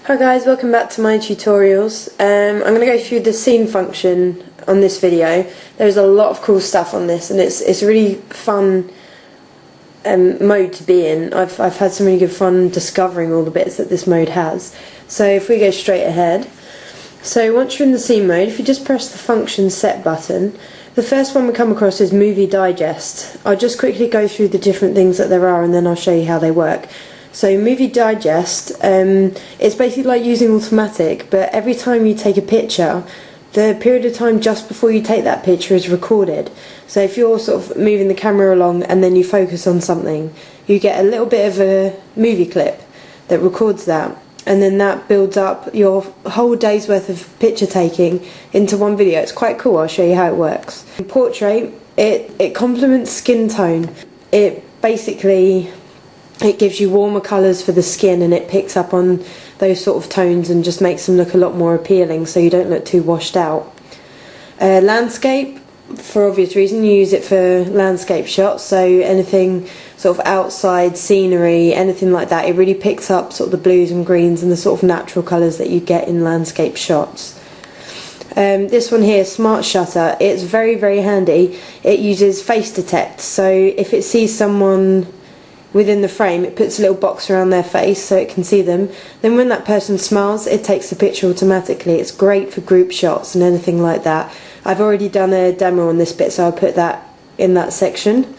Hi guys, welcome back to my tutorials. I'm going to go through the scene function on this video. There's a lot of cool stuff on this and it's a really fun mode to be in. I've had some really good fun discovering all the bits that this mode has. So if we go straight ahead, so once you're in the scene mode, if you just press the function set button, the first one we come across is movie digest. I'll just quickly go through the different things that there are and then I'll show you how they work. So movie digest, it's basically like using automatic, but every time you take a picture, the period of time just before you take that picture is recorded. So if you're sort of moving the camera along and then you focus on something, you get a little bit of a movie clip that records that, and then that builds up your whole day's worth of picture taking into one video. It's quite cool. I'll show you how it works. In portrait, it complements skin tone. It gives you warmer colours for the skin and it picks up on those sort of tones and just makes them look a lot more appealing so you don't look too washed out. Landscape, for obvious reason, you use it for landscape shots, so anything sort of outside scenery, anything like that, it really picks up sort of the blues and greens and the sort of natural colours that you get in landscape shots. This one here, smart shutter, it's very, very handy. It uses face detect, so if it sees someone within the frame, it puts a little box around their face so it can see them. Then when that person smiles, it takes the picture automatically. It's great for group shots and anything like that. I've already done a demo on this bit, so I'll put that in that section.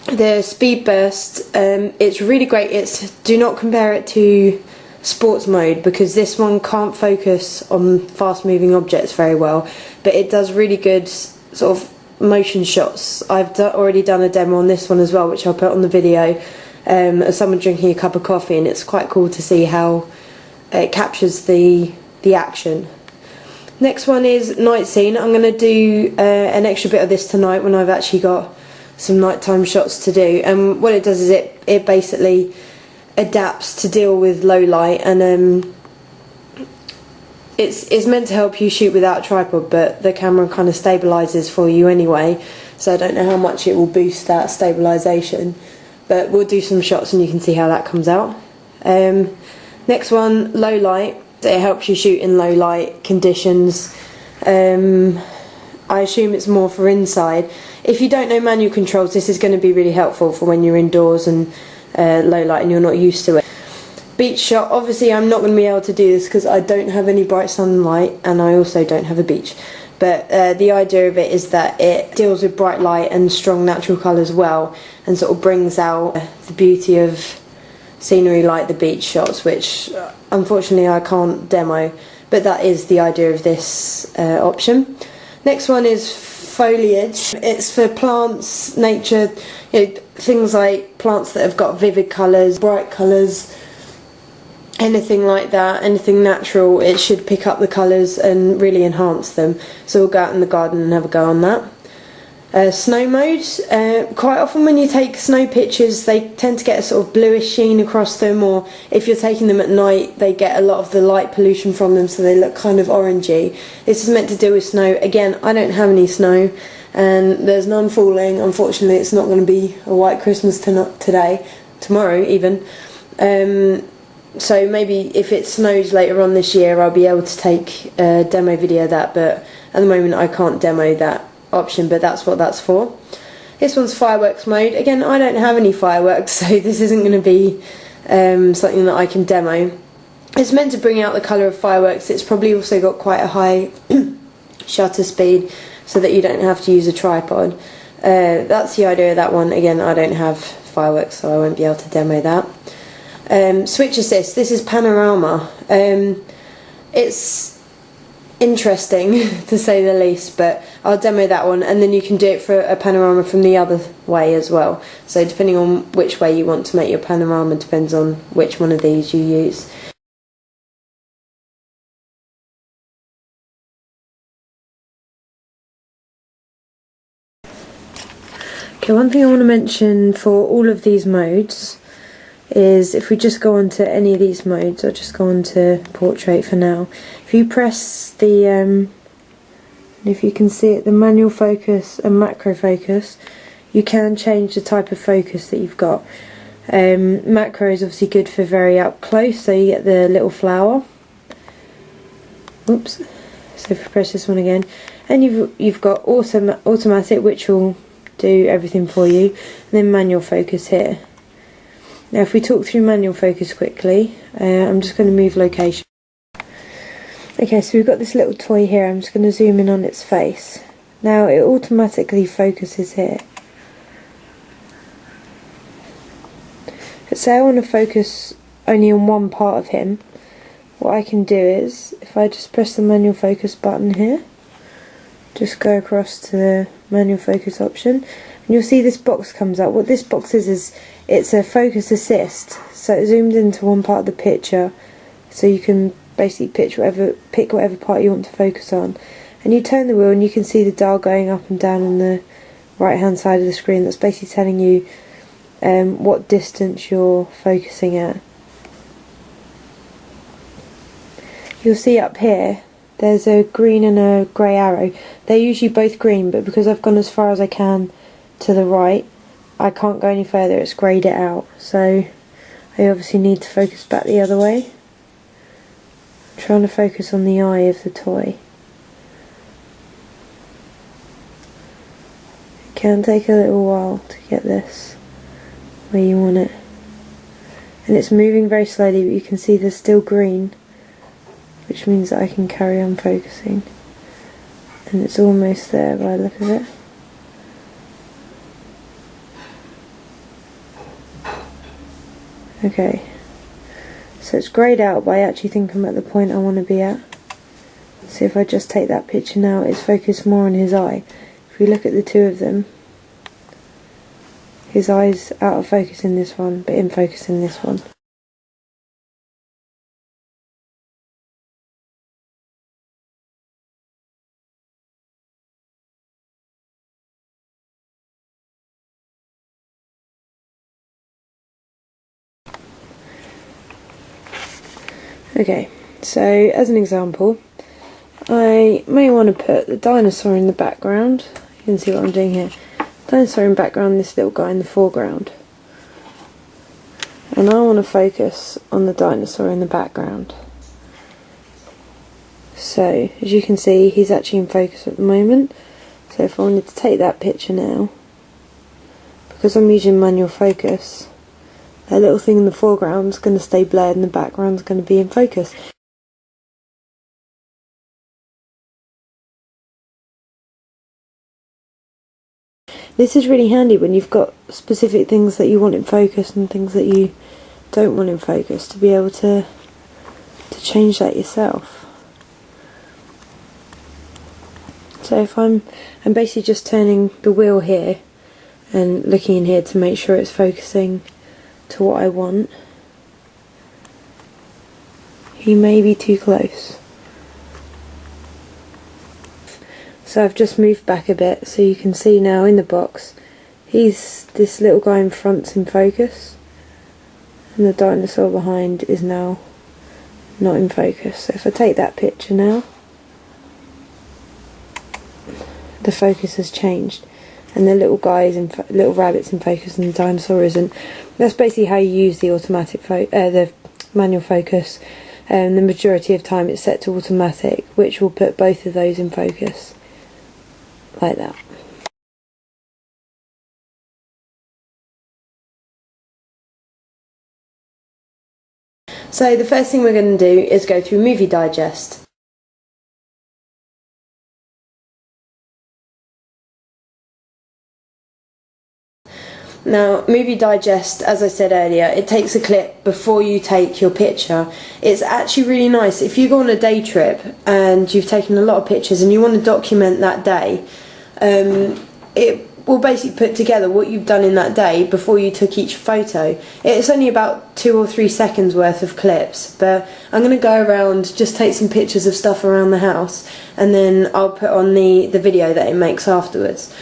The speed burst, it's really great. Do not compare it to sports mode because this one can't focus on fast moving objects very well, but it does really good sort of motion shots. I've already done a demo on this one as well, which I'll put on the video, of someone drinking a cup of coffee, and it's quite cool to see how it captures the action. Next one is night scene. I'm going to do an extra bit of this tonight when I've actually got some nighttime shots to do, and what it does is it basically adapts to deal with low light, and it's meant to help you shoot without a tripod, but the camera kind of stabilises for you anyway, so I don't know how much it will boost that stabilisation, but we'll do some shots and you can see how that comes out. Next one, low light. It helps you shoot in low light conditions. I assume it's more for inside. If you don't know manual controls, this is going to be really helpful for when you're indoors and low light and you're not used to it. Beach shot, obviously I'm not going to be able to do this because I don't have any bright sunlight and I also don't have a beach, but the idea of it is that it deals with bright light and strong natural colours well and sort of brings out the beauty of scenery like the beach shots, which unfortunately I can't demo, but that is the idea of this option. Next one is foliage. It's for plants, nature, things like plants that have got vivid colours, bright colours, anything like that, anything natural. It should pick up the colours and really enhance them. So we'll go out in the garden and have a go on that. Snow mode. Quite often when you take snow pictures, they tend to get a sort of bluish sheen across them, or if you're taking them at night, they get a lot of the light pollution from them, so they look kind of orangey. This is meant to deal with snow. Again, I don't have any snow and there's none falling. Unfortunately, it's not going to be a white Christmas tomorrow even. So maybe if it snows later on this year, I'll be able to take a demo video of that, but at the moment I can't demo that option, but that's what that's for. This one's fireworks mode. Again, I don't have any fireworks, so this isn't going to be something that I can demo. It's meant to bring out the colour of fireworks. It's probably also got quite a high shutter speed so that you don't have to use a tripod. That's the idea of that one. Again, I don't have fireworks, so I won't be able to demo that. Switch assist, this is Panorama. It's interesting to say the least, but I'll demo that one and then you can do it for a panorama from the other way as well. So depending on which way you want to make your panorama depends on which one of these you use. Okay, one thing I want to mention for all of these modes is if we just go on to any of these modes, I'll just go on to portrait for now. If you press the, if you can see it, the manual focus and macro focus, you can change the type of focus that you've got. Macro is obviously good for very up close, so you get the little flower. Oops. So if I press this one again, and you've got automatic, which will do everything for you, and then manual focus here. Now if we talk through manual focus quickly, I'm just going to move location. Okay, so we've got this little toy here. I'm just going to zoom in on its face. Now it automatically focuses here. But say I want to focus only on one part of him, what I can do is, if I just press the manual focus button here, just go across to the manual focus option, and you'll see this box comes up. What this box is it's a focus assist, so it zoomed into one part of the picture, so you can basically pick whatever part you want to focus on, and you turn the wheel and you can see the dial going up and down on the right hand side of the screen. That's basically telling you what distance you're focusing at. You'll see up here there's a green and a grey arrow. They're usually both green, but because I've gone as far as I can to the right, I can't go any further. It's greyed it out, so I obviously need to focus back the other way. I'm trying to focus on the eye of the toy. It can take a little while to get this where you want it, and it's moving very slowly, but you can see there's still green, which means that I can carry on focusing, and it's almost there by the look of it. Okay, so it's greyed out, but I actually think I'm at the point I want to be at. So if I just take that picture now, it's focused more on his eye. If we look at the two of them, his eye's out of focus in this one, but in focus in this one. Okay, so as an example, I may want to put the dinosaur in the background. You can see what I'm doing here. Dinosaur in background, this little guy in the foreground. And I want to focus on the dinosaur in the background. So, as you can see, he's actually in focus at the moment. So if I wanted to take that picture now, because I'm using manual focus, that little thing in the foreground is going to stay blurred and the background is going to be in focus. This is really handy when you've got specific things that you want in focus and things that you don't want in focus, to be able to change that yourself. So if I'm basically just turning the wheel here and looking in here to make sure it's focusing to what I want. He may be too close. So I've just moved back a bit, so you can see now in the box, this little guy in front's in focus, and the dinosaur behind is now not in focus. So if I take that picture now, the focus has changed, and the little guy little rabbit's in focus and the dinosaur isn't. That's basically how you use the the manual focus. The majority of time it's set to automatic, which will put both of those in focus, like that. So the first thing we're going to do is go through Movie Digest. Now, Movie Digest, as I said earlier, it takes a clip before you take your picture. It's actually really nice. If you go on a day trip and you've taken a lot of pictures and you want to document that day, it will basically put together what you've done in that day before you took each photo. It's only about 2 or 3 seconds worth of clips, but I'm going to go around, just take some pictures of stuff around the house, and then I'll put on the video that it makes afterwards.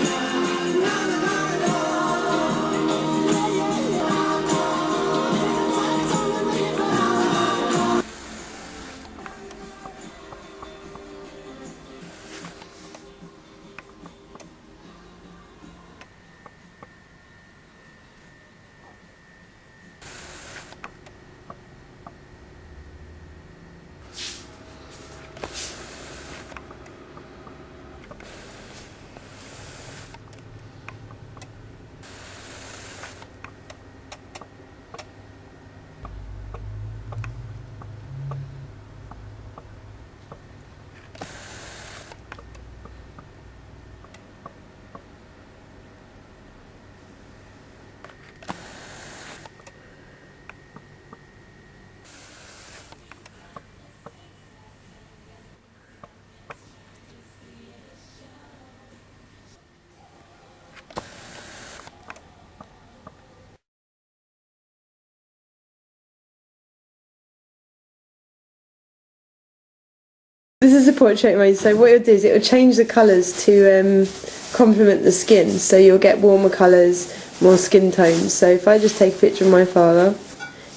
This is a portrait mode, so what it'll do is it'll change the colours to complement the skin, so you'll get warmer colours, more skin tones. So if I just take a picture of my father,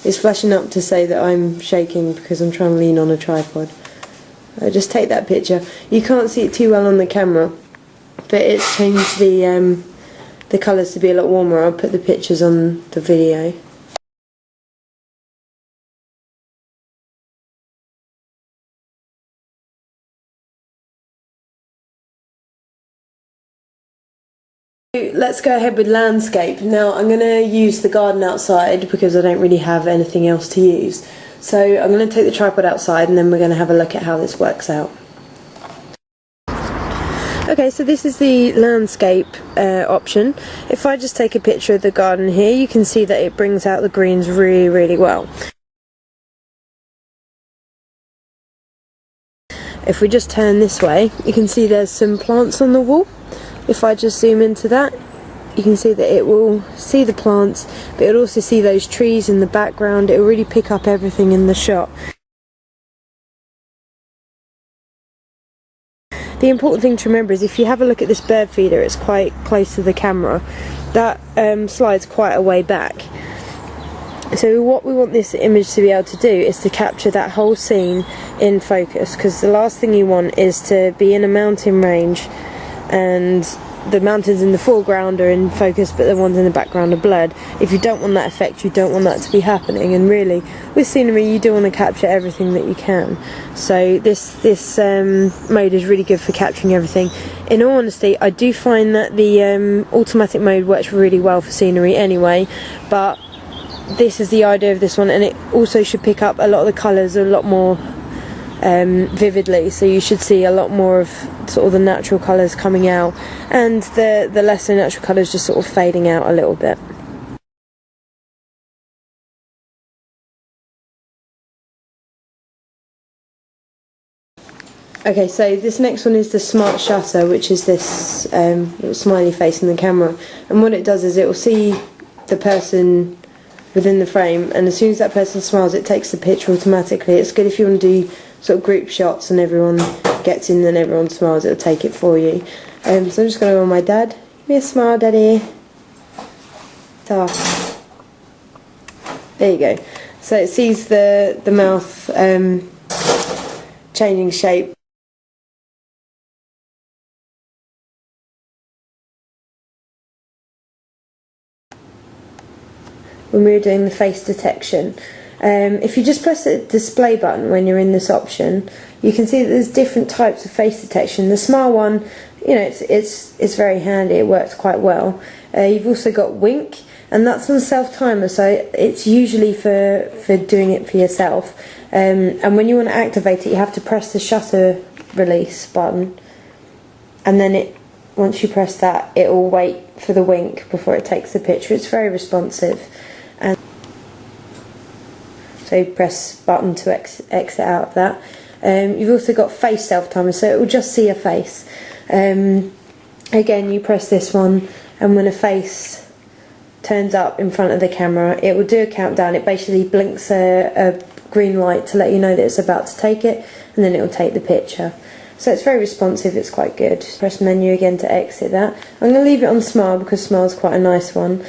it's flashing up to say that I'm shaking because I'm trying to lean on a tripod. I just take that picture. You can't see it too well on the camera, but it's changed the colours to be a lot warmer. I'll put the pictures on the video. Let's go ahead with landscape. Now I'm going to use the garden outside because I don't really have anything else to use. So I'm going to take the tripod outside and then we're going to have a look at how this works out. Okay, so this is the landscape option. If I just take a picture of the garden here, you can see that it brings out the greens really, really well. If we just turn this way, you can see there's some plants on the wall. If I just zoom into that, you can see that it will see the plants, but it'll also see those trees in the background. It will really pick up everything in the shot. The important thing to remember is if you have a look at this bird feeder, it's quite close to the camera. That slides quite a way back. So what we want this image to be able to do is to capture that whole scene in focus, because the last thing you want is to be in a mountain range and the mountains in the foreground are in focus but the ones in the background are blurred. If you don't want that effect, you don't want that to be happening, and really with scenery you do want to capture everything that you can. So this mode is really good for capturing everything. In all honesty, I do find that the automatic mode works really well for scenery anyway, but this is the idea of this one, and it also should pick up a lot of the colours a lot more vividly, so you should see a lot more of sort of the natural colours coming out and the lesser natural colours just sort of fading out a little bit. Okay, so this next one is the smart shutter, which is this little smiley face in the camera, and what it does is it will see the person within the frame, and as soon as that person smiles it takes the picture automatically. It's good if you want to do sort of group shots and everyone gets in and everyone smiles, it'll take it for you. So I'm just going to go on my dad. Give me a smile, Daddy. Tough. There you go. So it sees the mouth changing shape. When we were doing the face detection, if you just press the display button when you're in this option, you can see that there's different types of face detection. The smile one, you know, it's very handy, it works quite well. You've also got wink, and that's on self-timer, so it's usually for doing it for yourself. And when you want to activate it, you have to press the shutter release button, and then once you press that, it will wait for the wink before it takes the picture. It's very responsive. And so you press button to exit out of that. You've also got face self-timer, so it will just see a face. Again, you press this one, and when a face turns up in front of the camera, it will do a countdown. It basically blinks a green light to let you know that it's about to take it, and then it will take the picture. So it's very responsive, it's quite good. Press menu again to exit that. I'm going to leave it on smile because smile is quite a nice one.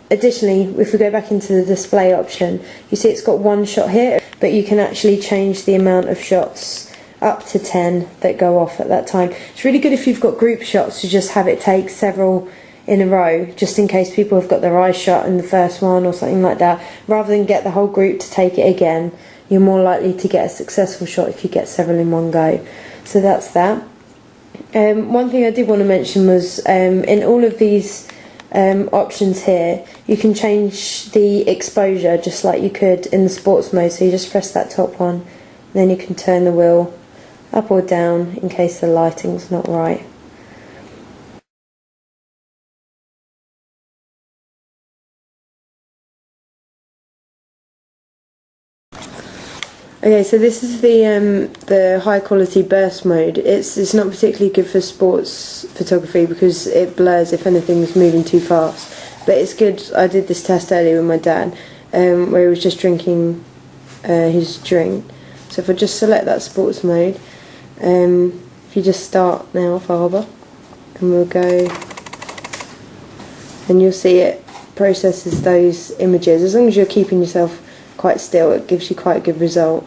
Additionally, if we go back into the display option, you see it's got one shot here, but you can actually change the amount of shots up to 10 that go off at that time. It's really good if you've got group shots to just have it take several in a row, just in case people have got their eyes shut in the first one or something like that. Rather than get the whole group to take it again, you're more likely to get a successful shot if you get several in one go. So that's that. One thing I did want to mention was in all of these options here, you can change the exposure just like you could in the sports mode. So you just press that top one, and then you can turn the wheel up or down in case the lighting's not right. Okay, so this is the high quality burst mode. It's not particularly good for sports photography because it blurs if anything's moving too fast. But it's good. I did this test earlier with my dad, where he was just drinking his drink. So if I just select that sports mode, If you just start now, Father, and we'll go, and you'll see it processes those images. As long as you're keeping yourself quite still, it gives you quite a good result.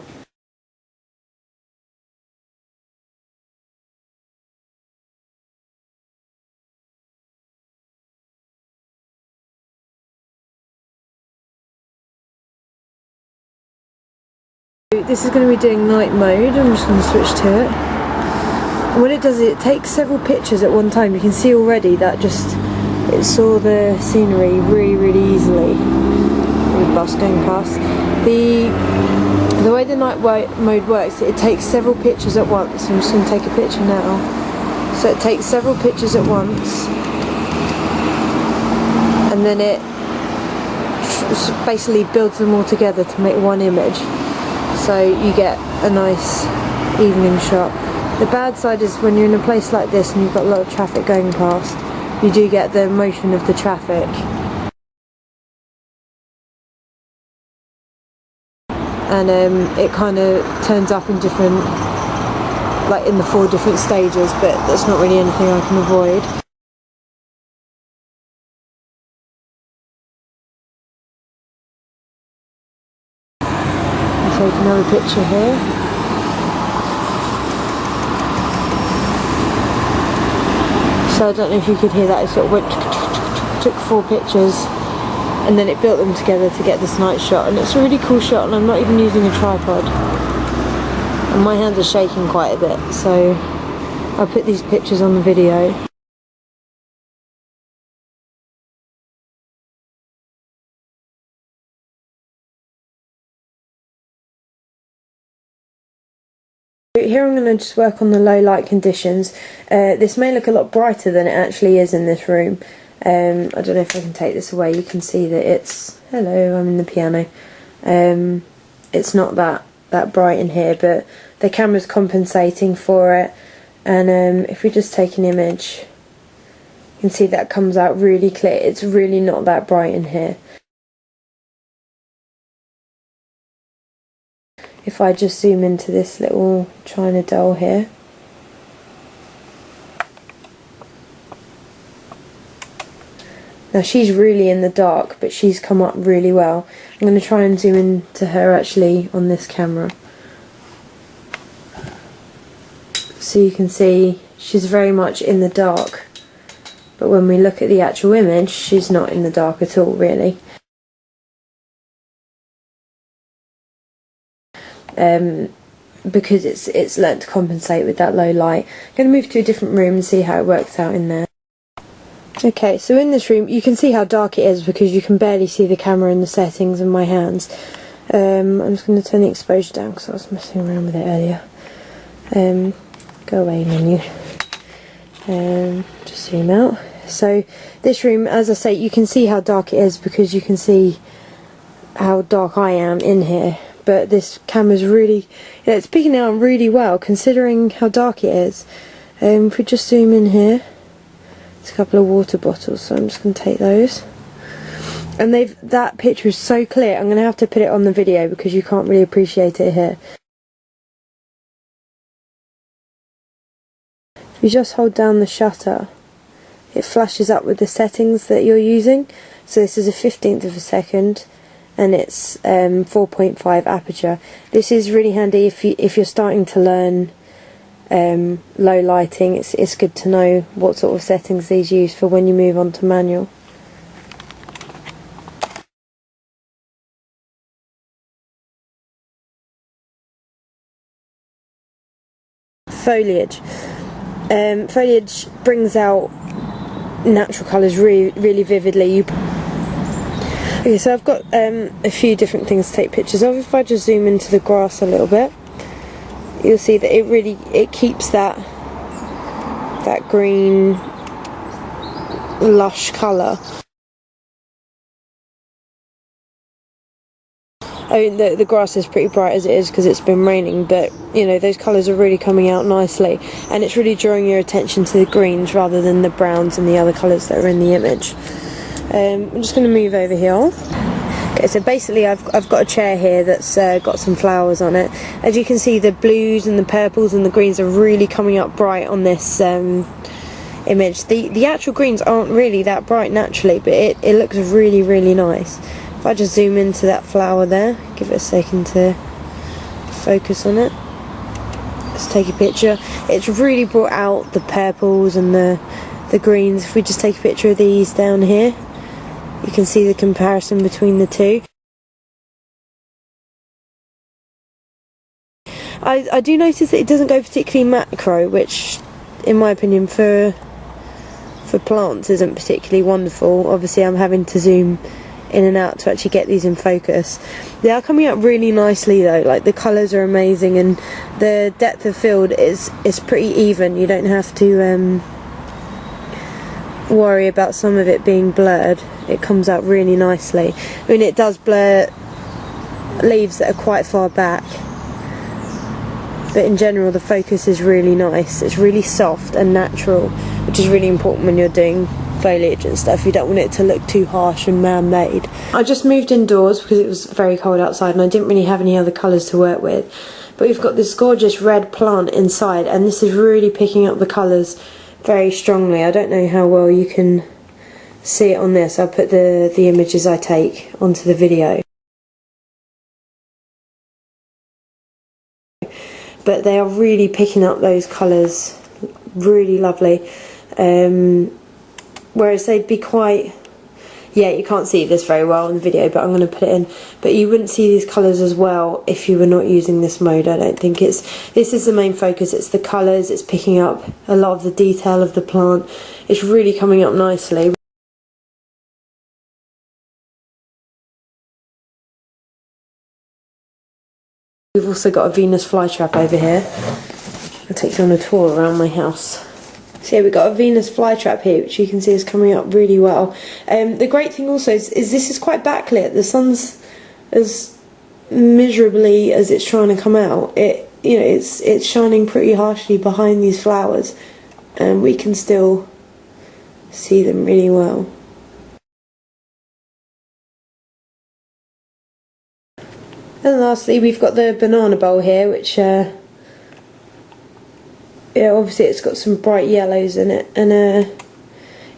This is going to be doing night mode. I'm just going to switch to it. And what it does is it takes several pictures at one time. You can see already that it saw the scenery really easily. The bus going past. The way the night mode works, it takes several pictures at once. I'm just going to take a picture now. So it takes several pictures at once, and then it basically builds them all together to make one image. So you get a nice evening shot. The bad side is when you're in a place like this and you've got a lot of traffic going past, you do get the motion of the traffic. And it kind of turns up in different, like in the 4 different stages, but that's not really anything I can avoid. I'll take another picture here. So I don't know if you could hear that, it sort of went, took 4 pictures, and then it built them together to get this night shot, and it's a really cool shot, and I'm not even using a tripod. And my hands are shaking quite a bit, so I'll put these pictures on the video. Here I'm going to just work on the low light conditions. This may look a lot brighter than it actually is in this room. I don't know if I can take this away. You can see that it's, hello, I'm in the piano. It's not that bright in here, but the camera's compensating for it. And if we just take an image, you can see that comes out really clear. It's really not that bright in here. If I just zoom into this little China doll here. Now she's really in the dark, but she's come up really well. I'm going to try and zoom into her actually on this camera. So you can see she's very much in the dark. But when we look at the actual image, she's not in the dark at all, really. Because it's learnt to compensate with that low light. I'm going to move to a different room and see how it works out in there. Okay, so in this room you can see how dark it is because you can barely see the camera and the settings in my hands. I'm just going to turn the exposure down because I was messing around with it earlier. Go away menu. Just zoom out. So this room, as I say, you can see how dark it is because you can see how dark I am in here. But this camera's really, it's picking out really well considering how dark it is. If we just zoom in here, there's a couple of water bottles, so I'm just going to take those. And that picture is so clear, I'm going to have to put it on the video because you can't really appreciate it here. If you just hold down the shutter, it flashes up with the settings that you're using. So this is a 15th of a second. And it's 4.5 aperture. This is really handy if you're starting to learn low lighting. It's good to know what sort of settings these use for when you move on to manual. Foliage. Foliage brings out natural colours really vividly. Okay, so I've got a few different things to take pictures of. If I just zoom into the grass a little bit, you'll see that it keeps that green lush colour. I mean, the grass is pretty bright as it is because it's been raining, but you know, those colours are really coming out nicely, and it's really drawing your attention to the greens rather than the browns and the other colours that are in the image. I'm just going to move over here. Okay, so basically I've got a chair here that's got some flowers on it. As you can see, the blues and the purples and the greens are really coming up bright on this image. The actual greens aren't really that bright naturally, but it looks really, really nice. If I just zoom into that flower there, give it a second to focus on it. Let's take a picture. It's really brought out the purples and the greens. If we just take a picture of these down here, you can see the comparison between the two. I do notice that it doesn't go particularly macro, which in my opinion for plants isn't particularly wonderful. Obviously I'm having to zoom in and out to actually get these in focus. They are coming out really nicely though, like the colours are amazing and the depth of field is pretty even. You don't have to worry about some of it being blurred. It comes out really nicely. I mean, it does blur leaves that are quite far back, but in general the focus is really nice. It's really soft and natural, which is really important when you're doing foliage and stuff. You don't want it to look too harsh and man-made. I just moved indoors because it was very cold outside and I didn't really have any other colours to work with, but we've got this gorgeous red plant inside and this is really picking up the colours very strongly. I don't know how well you can see it on this. I'll put the images I take onto the video. But they are really picking up those colours, really lovely. Whereas they'd be quite, yeah, you can't see this very well in the video, but I'm going to put it in. But you wouldn't see these colours as well if you were not using this mode. I don't think this is the main focus. It's the colours. It's picking up a lot of the detail of the plant. It's really coming up nicely. We've also got a Venus flytrap over here. I'll take you on a tour around my house. So yeah, we've got a Venus flytrap here, which you can see is coming up really well. The great thing also is this is quite backlit. The sun's as miserably as it's trying to come out. It's shining pretty harshly behind these flowers, and we can still see them really well. And lastly, we've got the banana bowl here, which yeah, obviously it's got some bright yellows in it, and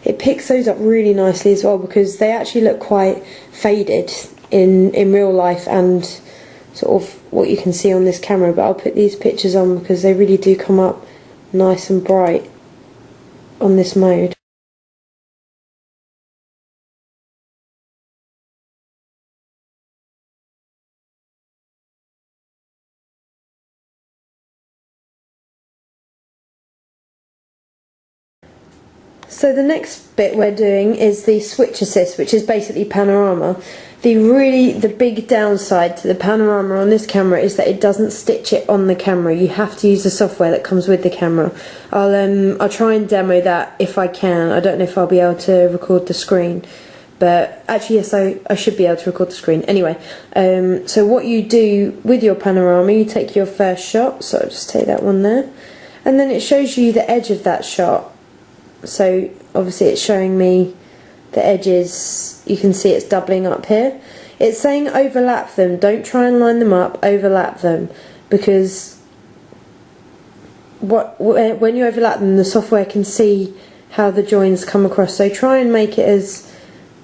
it picks those up really nicely as well, because they actually look quite faded in real life and sort of what you can see on this camera. But I'll put these pictures on because they really do come up nice and bright on this mode. So the next bit we're doing is the switch assist, which is basically Panorama. The big downside to the Panorama on this camera is that it doesn't stitch it on the camera. You have to use the software that comes with the camera. I'll try and demo that if I can. I don't know if I'll be able to record the screen, but actually yes, I should be able to record the screen. Anyway, so what you do with your Panorama, you take your first shot, so I'll just take that one there, and then it shows you the edge of that shot. So obviously it's showing me the edges. You can see it's doubling up here. It's saying overlap them. Don't try and line them up, overlap them, because when you overlap them, the software can see how the joins come across. So try and make it as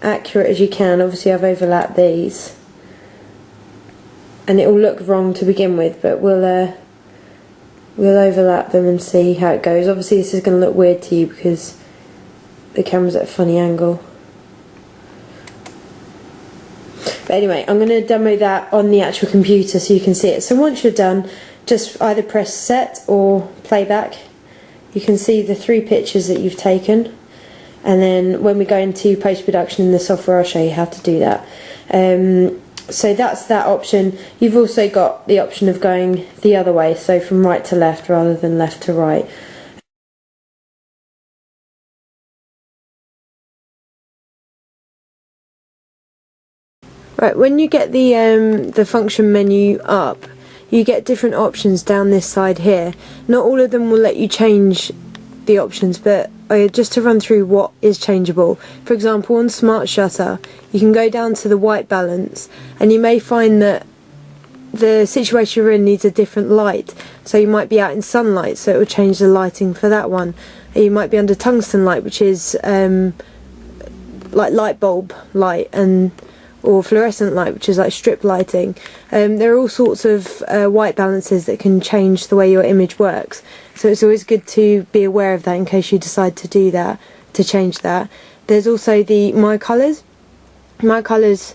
accurate as you can. Obviously I've overlapped these and it will look wrong to begin with, but we'll overlap them and see how it goes. Obviously this is going to look weird to you because the camera's at a funny angle. But anyway, I'm going to demo that on the actual computer so you can see it. So once you're done, just either press set or playback. You can see the 3 pictures that you've taken, and then when we go into post-production in the software I'll show you how to do that. So that's that option. You've also got the option of going the other way, so from right to left rather than left to right. Right, when you get the function menu up, you get different options down this side here. Not all of them will let you change the options, but just to run through what is changeable. For example, on Smart Shutter, you can go down to the white balance, and you may find that the situation you're in needs a different light. So you might be out in sunlight, so it will change the lighting for that one. You might be under tungsten light, which is like light bulb light, or fluorescent light, which is like strip lighting. There are all sorts of white balances that can change the way your image works. So it's always good to be aware of that in case you decide to do that, to change that. There's also the My Colours. My Colours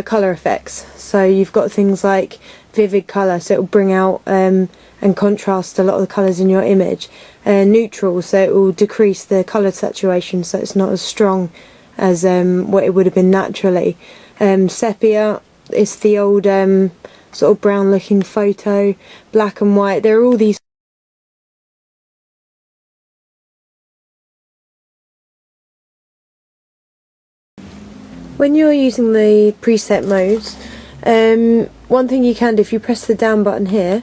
colour effects. So you've got things like vivid colour, so it will bring out and contrast a lot of the colours in your image. Neutral, so it will decrease the colour saturation, so it's not as strong as what it would have been naturally. Sepia, it's the old sort of brown looking photo. Black and white, there are all these. When you're using the preset modes, one thing you can do, if you press the down button here,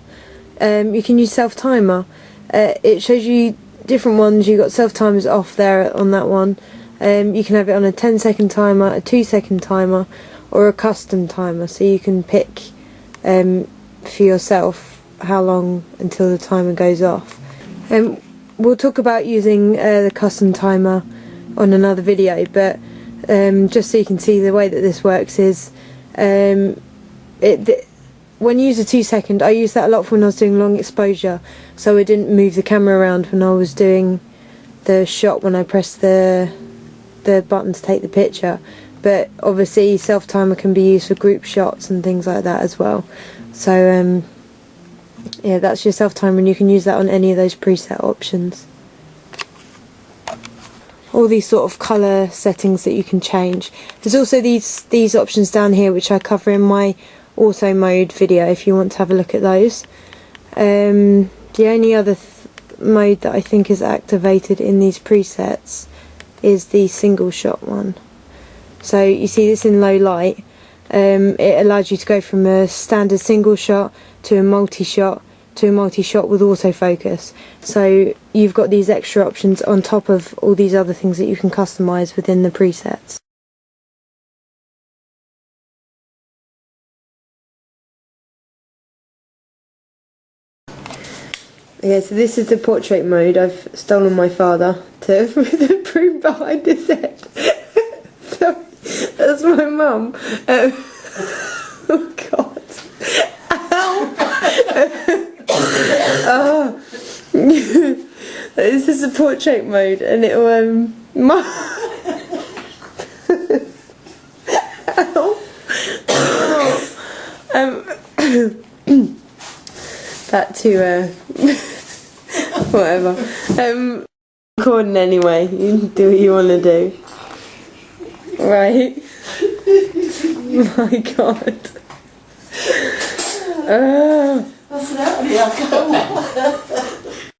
you can use self timer. It shows you different ones. You've got self timers off there on that one. You can have it on a 10-second timer, a 2-second timer, or a custom timer, so you can pick for yourself how long until the timer goes off. We'll talk about using the custom timer on another video, but just so you can see the way that this works is when you use a 2-second, I use that a lot when I was doing long exposure, so I didn't move the camera around when I was doing the shot when I pressed the button to take the picture. But obviously self timer can be used for group shots and things like that as well. So yeah, that's your self timer, and you can use that on any of those preset options. All these sort of colour settings that you can change. There's also these options down here which I cover in my auto mode video if you want to have a look at those. The only other mode that I think is activated in these presets is the single shot one. So you see this in low light. It allows you to go from a standard single shot to a multi-shot with autofocus. So you've got these extra options on top of all these other things that you can customize within the presets. Okay, so this is the portrait mode. I've stolen my father with the broom behind his head. Sorry, that's my mum. Oh God. Ow. Oh. This is the portrait mode, and it will Ow. Oh. That to whatever. Recording anyway. You can do what you want to do. Right. My God. Vad sådär, det är